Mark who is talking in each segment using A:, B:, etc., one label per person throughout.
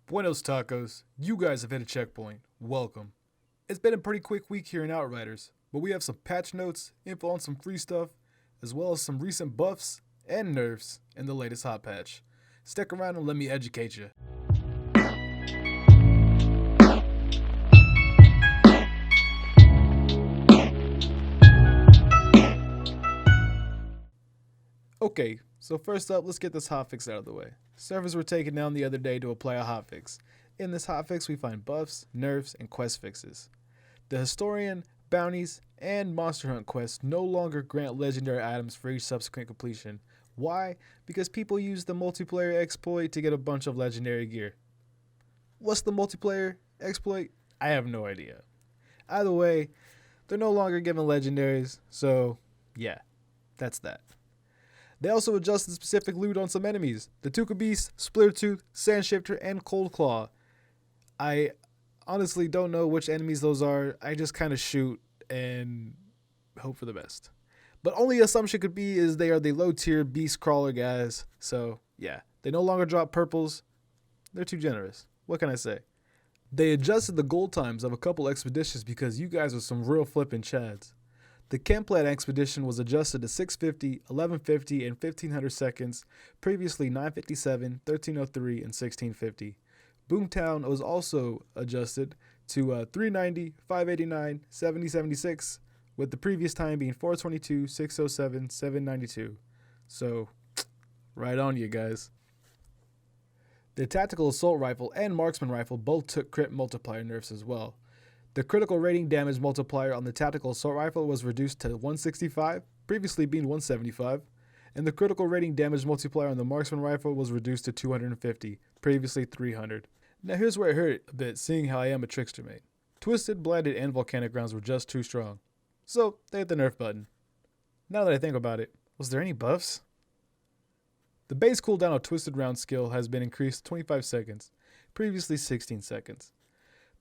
A: Buenos tacos, you guys have hit a checkpoint. Welcome. It's been a pretty quick week here in Outriders, but we have some patch notes, info on some free stuff, as well as some recent buffs and nerfs in the latest hot patch. Stick around and let me educate you. Okay, so first up, let's get this hotfix out of the way. Servers were taken down the other day to apply a hotfix. In this hotfix, we find buffs, nerfs, and quest fixes. The Historian, Bounties, and Monster Hunt quests no longer grant legendary items for each subsequent completion. Why? Because people use the multiplayer exploit to get a bunch of legendary gear. What's the multiplayer exploit? I have no idea. Either way, they're no longer given legendaries, so yeah, that's that. They also adjusted specific loot on some enemies. The Tuka Beast, Splittertooth, Sandshifter, and Cold Claw. I honestly don't know which enemies those are. I just kind of shoot and hope for the best. But only assumption could be is they are the low tier beast crawler guys. So yeah, they no longer drop purples. They're too generous. What can I say? They adjusted the gold times of a couple expeditions because you guys are some real flippin' chads. The Kemplat expedition was adjusted to 650, 1150, and 1500 seconds, previously 957, 1303, and 1650. Boomtown was also adjusted to 390, 589, 7076, with the previous time being 422, 607, 792. So, right on you guys. The Tactical Assault Rifle and Marksman Rifle both took crit multiplier nerfs as well. The critical rating damage multiplier on the Tactical Assault Rifle was reduced to 165, previously being 175, and the critical rating damage multiplier on the Marksman Rifle was reduced to 250, previously 300. Now here's where it hurt a bit, seeing how I am a trickster mate. Twisted, Blinded, and Volcanic rounds were just too strong, so they hit the nerf button. Now that I think about it, was there any buffs? The base cooldown of Twisted round skill has been increased to 25 seconds, previously 16 seconds.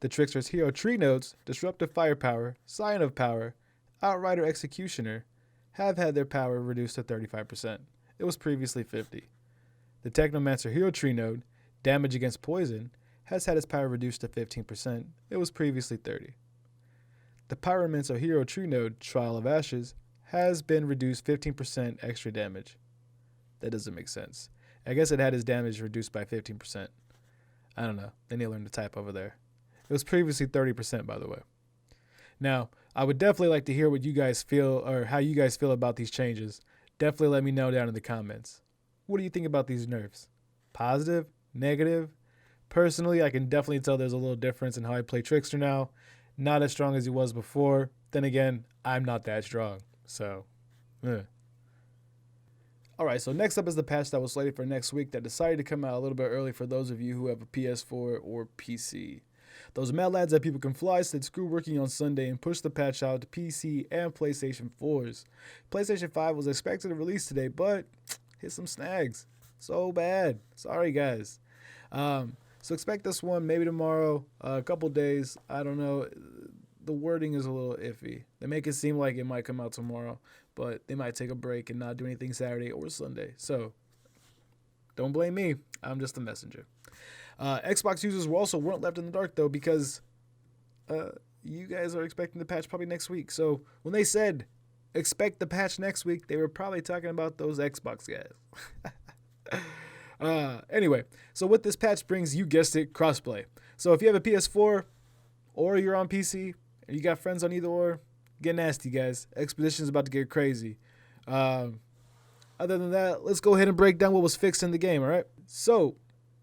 A: The Trickster's Hero Tree Notes, Disruptive Firepower, Scion of Power, Outrider Executioner have had their power reduced to 35%. It was previously 50. The Technomancer Hero Tree Node, Damage Against Poison, has had its power reduced to 15%. It was previously 30. The Pyromancer Hero Tree Node, Trial of Ashes, has been reduced 15% extra damage. That doesn't make sense. I guess it had its damage reduced by 15%. I don't know. They need to learn to type over there. It was previously 30%, by the way. Now, I would definitely like to hear what you guys feel or how you guys feel about these changes. Definitely let me know down in the comments. What do you think about these nerfs? Positive? Negative? Personally, I can definitely tell there's a little difference in how I play Trickster now. Not as strong as he was before. Then again, I'm not that strong. So, Alright, so next up is the patch that was slated for next week that decided to come out a little bit early for those of you who have a PS4 or PC. Those mad lads that people can fly said screw working on Sunday and push the patch out to PC and PlayStation 4s. PlayStation 5 was expected to release today, but hit some snags. So bad. Sorry, guys. So expect this one maybe tomorrow, a couple days. I don't know. The wording is a little iffy. They make it seem like it might come out tomorrow, but they might take a break and not do anything Saturday or Sunday. So don't blame me. I'm just a messenger. Xbox users weren't left in the dark though, because you guys are expecting the patch probably next week. So when they said expect the patch next week, they were probably talking about those Xbox guys. Anyway, so what this patch brings, you guessed it, crossplay. So if you have a PS4 or you're on PC and you got friends on either or, get nasty, guys. Expedition's about to get crazy. Other than that, let's go ahead and break down what was fixed in the game, all right? So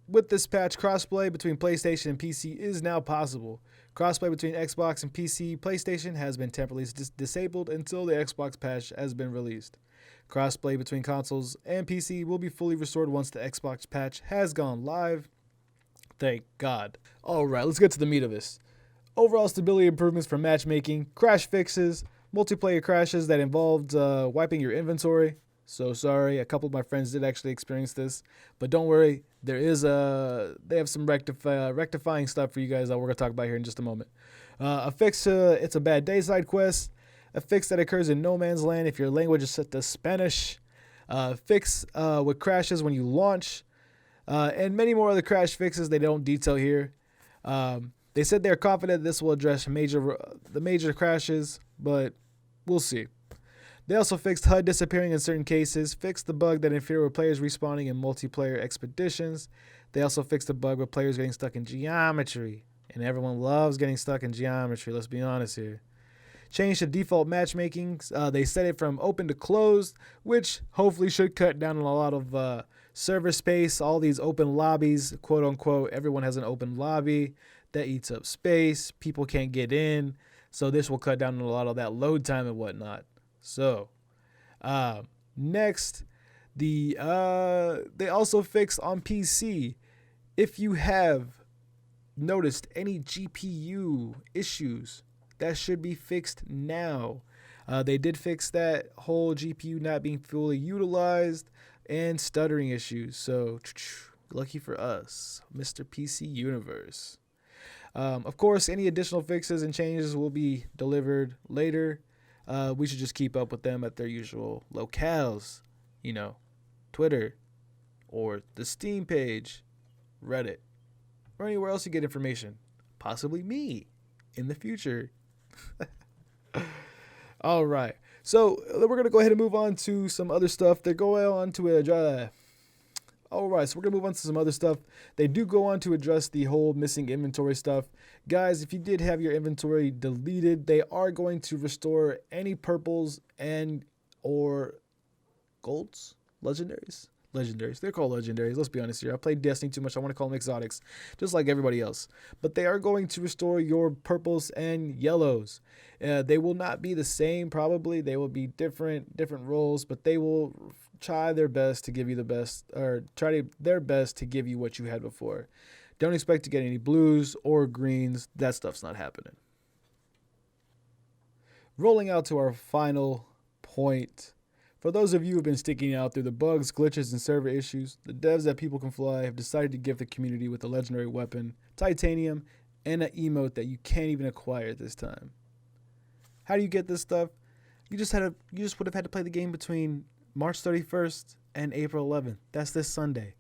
A: with this patch, crossplay between PlayStation and PC is now possible. Crossplay between Xbox and PC, PlayStation has been temporarily disabled until the Xbox patch has been released. Crossplay between consoles and PC will be fully restored once the Xbox patch has gone live. Thank God. Alright, let's get to the meat of this. Overall stability improvements for matchmaking, crash fixes, multiplayer crashes that involved wiping your inventory. So sorry, a couple of my friends did actually experience this, but don't worry, they have some rectifying stuff for you guys that we're gonna talk about here in just a moment. A fix to It's a Bad Day side quest, a fix that occurs in no man's land if your language is set to Spanish, fix with crashes when you launch, and many more other crash fixes they don't detail here. They said they're confident this will address the major crashes, but we'll see. They also fixed HUD disappearing in certain cases, fixed the bug that interfered with players respawning in multiplayer expeditions. They also fixed the bug with players getting stuck in geometry, and everyone loves getting stuck in geometry, let's be honest here. Changed the default matchmaking. They set it from open to closed, which hopefully should cut down on a lot of server space. All these open lobbies, quote unquote, everyone has an open lobby that eats up space. People can't get in. So this will cut down on a lot of that load time and whatnot. So next, they also fixed on PC. If you have noticed any GPU issues, that should be fixed now. They did fix that whole GPU not being fully utilized and stuttering issues. So lucky for us, Mr. PC Universe. Of course, any additional fixes and changes will be delivered later. We should just keep up with them at their usual locales, Twitter or the Steam page, Reddit, or anywhere else you get information. Possibly me in the future. All right. So we're going to go ahead and move on to some other stuff. They're going on to all right, so we're going to move on to some other stuff. They do go on to address the whole missing inventory stuff. Guys, if you did have your inventory deleted, they are going to restore any purples and or golds, legendaries. They're called legendaries. Let's be honest here. I played Destiny too much. I want to call them exotics, just like everybody else. But they are going to restore your purples and yellows. They will not be the same, probably. They will be different roles, but they will try their best to give you the best, or their best to give you what you had before. Don't expect to get any blues or greens. That stuff's not happening. Rolling out to our final point. For those of you who have been sticking out through the bugs, glitches, and server issues, the devs at People Can Fly have decided to give the community with a legendary weapon, titanium, and an emote that you can't even acquire this time. How do you get this stuff? You just would have had to play the game between March 31st and April 11th. That's this Sunday.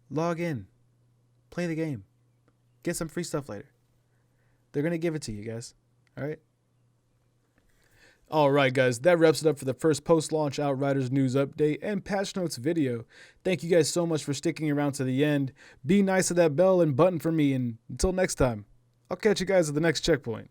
A: Log in. Play the game. Get some free stuff later. They're going to give it to you guys. All right? All right, guys. That wraps it up for the first post-launch Outriders news update and patch notes video. Thank you guys so much for sticking around to the end. Be nice to that bell and button for me. And until next time, I'll catch you guys at the next checkpoint.